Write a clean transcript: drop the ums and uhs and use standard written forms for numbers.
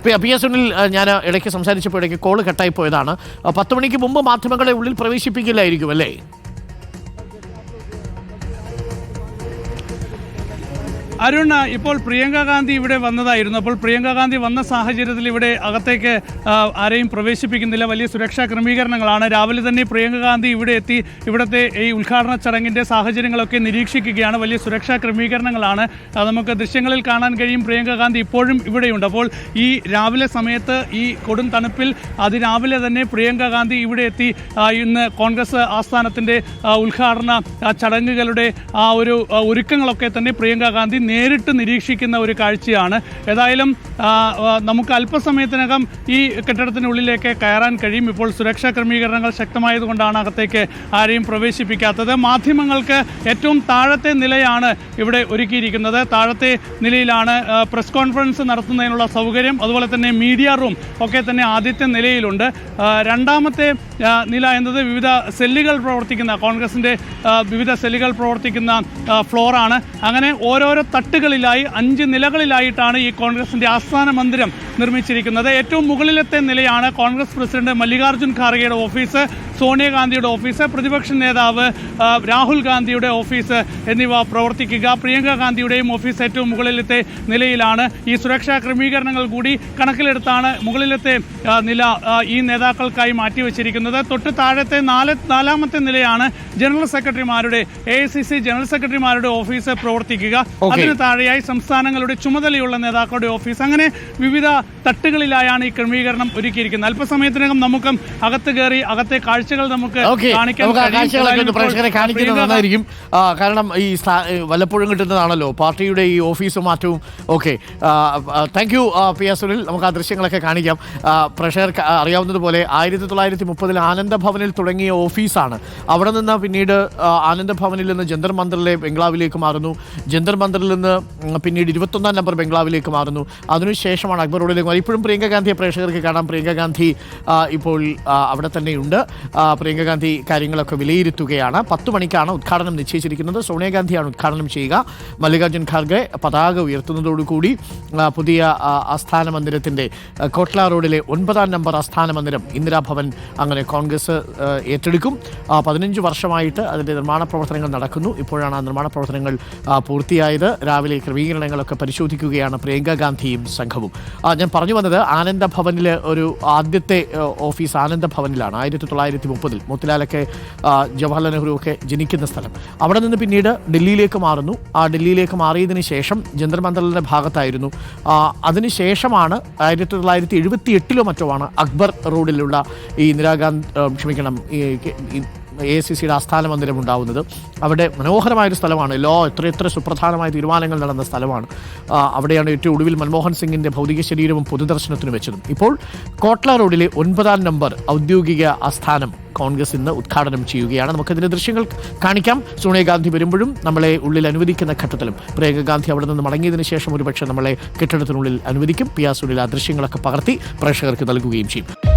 PS Sunil, ഞാൻ ഇടയ്ക്ക് സംസാരിച്ചപ്പോൾ ഇടയ്ക്ക് കോള് കട്ടായി പോയതാണ്. 10 മണിക്ക് മുമ്പ് മാധ്യമങ്ങളെ ഉള്ളിൽ പ്രവേശിപ്പിക്കില്ലായിരിക്കും അല്ലേ? അരുൺ, ഇപ്പോൾ പ്രിയങ്ക ഗാന്ധി ഇവിടെ വന്നതായിരുന്നു. അപ്പോൾ പ്രിയങ്ക ഗാന്ധി വന്ന സാഹചര്യത്തിൽ ഇവിടെ അകത്തേക്ക് ആരെയും പ്രവേശിപ്പിക്കുന്നില്ല. വലിയ സുരക്ഷാ ക്രമീകരണങ്ങളാണ്. രാവിലെ തന്നെ പ്രിയങ്ക ഗാന്ധി ഇവിടെ എത്തി ഇവിടുത്തെ ഈ ഉദ്ഘാടന ചടങ്ങിൻ്റെ സാഹചര്യങ്ങളൊക്കെ നിരീക്ഷിക്കുകയാണ്. വലിയ സുരക്ഷാ ക്രമീകരണങ്ങളാണ്. നമുക്ക് ദൃശ്യങ്ങളിൽ കാണാൻ കഴിയും. പ്രിയങ്ക ഗാന്ധി ഇപ്പോഴും ഇവിടെയുണ്ട്. അപ്പോൾ ഈ രാവിലെ സമയത്ത് ഈ കൊടും തണുപ്പിൽ അതിരാവിലെ തന്നെ പ്രിയങ്ക ഗാന്ധി ഇവിടെ എത്തി ഇന്ന് കോൺഗ്രസ് ആസ്ഥാനത്തിൻ്റെ ഉദ്ഘാടന ചടങ്ങുകളുടെ ആ ഒരു ഒരുക്കങ്ങളൊക്കെ തന്നെ പ്രിയങ്ക ഗാന്ധി നേരിട്ട് നിരീക്ഷിക്കുന്ന ഒരു കാഴ്ചയാണ്. ഏതായാലും നമുക്ക് അല്പസമയത്തിനകം ഈ കെട്ടിടത്തിനുള്ളിലേക്ക് കയറാൻ കഴിയും. ഇപ്പോൾ സുരക്ഷാ ക്രമീകരണങ്ങൾ ശക്തമായതുകൊണ്ടാണ് അകത്തേക്ക് ആരെയും പ്രവേശിപ്പിക്കാത്തത്. മാധ്യമങ്ങൾക്ക് ഏറ്റവും താഴത്തെ നിലയാണ് ഇവിടെ ഒരുക്കിയിരിക്കുന്നത്. താഴത്തെ നിലയിലാണ് പ്രസ് കോൺഫറൻസ് നടത്തുന്നതിനുള്ള സൗകര്യം. അതുപോലെ തന്നെ മീഡിയ റൂം ഒക്കെ തന്നെ ആദ്യത്തെ നിലയിലുണ്ട്. രണ്ടാമത്തെ നില എന്നത് വിവിധ സെല്ലുകൾ പ്രവർത്തിക്കുന്ന കോൺഗ്രസിൻ്റെ വിവിധ സെല്ലുകൾ പ്രവർത്തിക്കുന്ന ഫ്ലോറാണ്. അങ്ങനെ ഓരോരോ തട്ടുകളിലായി 5 നിലകളിലായിട്ടാണ് ഈ കോൺഗ്രസിൻ്റെ ആസ്ഥാന മന്ദിരം നിർമ്മിച്ചിരിക്കുന്നത്. ഏറ്റവും മുകളിലത്തെ നിലയാണ് കോൺഗ്രസ് പ്രസിഡന്റ് മല്ലികാർജ്ജുൻ ഖാർഗെയുടെ ഓഫീസ്, സോണിയാഗാന്ധിയുടെ ഓഫീസ്, പ്രതിപക്ഷ നേതാവ് രാഹുൽ ഗാന്ധിയുടെ ഓഫീസ് എന്നിവ പ്രവർത്തിക്കുക. പ്രിയങ്ക ഗാന്ധിയുടെയും ഓഫീസ് ഏറ്റവും മുകളിലത്തെ നിലയിലാണ്. ഈ സുരക്ഷാ ക്രമീകരണങ്ങൾ കൂടി കണക്കിലെടുത്താണ് മുകളിലത്തെ നില ഈ നേതാക്കൾക്കായി മാറ്റിവെച്ചിരിക്കുന്നത്. തൊട്ട് താഴത്തെ നാലാമത്തെ നിലയാണ് ജനറൽ സെക്രട്ടറിമാരുടെ AICC ജനറൽ സെക്രട്ടറിമാരുടെ ഓഫീസ് പ്രവർത്തിക്കുക. അതിന് താഴെയായി സംസ്ഥാനങ്ങളുടെ ചുമതലയുള്ള നേതാക്കളുടെ ഓഫീസ്. അങ്ങനെ വിവിധ തട്ടുകളിലായാണ് ഈ ക്രമീകരണം ഒരുക്കിയിരിക്കുന്നത്. അല്പസമയത്തിനകം നമുക്ക് അകത്ത് കയറി അകത്തെ കാഴ്ചകൾ നമുക്ക് പ്രേക്ഷകരെ കാണിക്കുന്നതായിരിക്കും. കാരണം ഈ വല്ലപ്പോഴും കിട്ടുന്നതാണല്ലോ പാർട്ടിയുടെ ഈ ഓഫീസ് മാറ്റവും. Okay, thank you PS Sunil. നമുക്ക് ആ ദൃശ്യങ്ങളൊക്കെ കാണിക്കാം. പ്രേക്ഷകർക്ക് അറിയാവുന്നതുപോലെ 1930 ആനന്ദഭവനിൽ തുടങ്ങിയ ഓഫീസാണ്. അവിടെ നിന്ന് പിന്നീട് ആനന്ദഭവനിൽ നിന്ന് ജന്തർ മന്ദിറിലെ ബംഗ്ലാവിലേക്ക് മാറുന്നു. ജന്തർ മന്ദിറിൽ നിന്ന് പിന്നീട് 21-ാം നമ്പർ ബംഗ്ലാവിലേക്ക് മാറുന്നു. അതിനുശേഷമാണ് അക്ബർ റോഡിലേക്ക് മാറി. ഇപ്പോഴും പ്രിയങ്ക ഗാന്ധിയെ പ്രേക്ഷകർക്ക് കാണാം. പ്രിയങ്ക ഗാന്ധി ഇപ്പോൾ അവിടെ തന്നെയുണ്ട്. പ്രിയങ്ക ഗാന്ധി കാര്യങ്ങളൊക്കെ വിലയിരുത്തുകയാണ്. 10 മണിക്കാണ് ഉദ്ഘാടനം നിശ്ചയിച്ചിരിക്കുന്നത്. സോണിയാഗാന്ധിയാണ് ഉദ്ഘാടനം ചെയ്യുക. മല്ലികാർജ്ജുൻ ഖാർഗെ പതാക ഉയർത്തുന്നതോടുകൂടി പുതിയ ആസ്ഥാന മന്ദിരത്തിൻ്റെ കോട്ട്ല റോഡിലെ 9-ാം നമ്പർ ആസ്ഥാന മന്ദിരം ഇന്ദിരാഭവൻ അങ്ങനെ കോൺഗ്രസ് ഏറ്റെടുക്കും. 15 വർഷമായിട്ട് അതിൻ്റെ നിർമ്മാണ പ്രവർത്തനങ്ങൾ നടക്കുന്നു. ഇപ്പോഴാണ് ആ നിർമ്മാണ പ്രവർത്തനങ്ങൾ പൂർത്തിയായത്. രാവിലെ ക്രമീകരണങ്ങളൊക്കെ പരിശോധിക്കുകയാണ് പ്രിയങ്ക ഗാന്ധിയും സംഘവും. ഞാൻ പറഞ്ഞു വന്നത് ആനന്ദഭവനിലെ ഒരു ആദ്യത്തെ ഓഫീസ് ആനന്ദഭവനിലാണ്. 1930 മോത്തിലാലൊക്കെ ജവഹർലാൽ നെഹ്റു ഒക്കെ ജനിക്കുന്ന സ്ഥലം. അവിടെ നിന്ന് പിന്നീട് ഡൽഹിയിലേക്ക് മാറുന്നു. ആ ഡൽഹിയിലേക്ക് മാറിയതിന് ശേഷം ജന്തർ മന്ദിറിൻ്റെ ഭാഗത്തായിരുന്നു. അതിനുശേഷമാണ് 1978 മറ്റോ ആണ് അക്ബർ റോഡിലുള്ള ഈ AICCയുടെ ആസ്ഥാന മന്ദിരം ഉണ്ടാവുന്നത്. അവിടെ മനോഹരമായൊരു സ്ഥലമാണ്. എത്ര സുപ്രധാനമായ തീരുമാനങ്ങൾ നടന്ന സ്ഥലമാണ്. അവിടെയാണ് ഏറ്റവും ഒടുവിൽ മൻമോഹൻ സിംഗിൻ്റെ ഭൗതിക ശരീരവും പൊതുദർശനത്തിന് വെച്ചതും. ഇപ്പോൾ കോട്ട്ല റോഡിലെ 9-ാം നമ്പർ ഔദ്യോഗിക ആസ്ഥാനം കോൺഗ്രസ് ഇന്ന് ഉദ്ഘാടനം ചെയ്യുകയാണ്. നമുക്കതിൻ്റെ ദൃശ്യങ്ങൾ കാണിക്കാം. സോണിയാഗാന്ധി വരുമ്പോഴും നമ്മളെ ഉള്ളിൽ അനുവദിക്കുന്ന ഘട്ടത്തിലും പ്രിയങ്ക ഗാന്ധി അവിടെ നിന്ന് മടങ്ങിയതിനു ശേഷം ഒരുപക്ഷെ നമ്മളെ കെട്ടിടത്തിനുള്ളിൽ അനുവദിക്കും. PS സുനിൽ ആ ദൃശ്യങ്ങളൊക്കെ പകർത്തി പ്രേക്ഷകർക്ക് നൽകുകയും ചെയ്യും.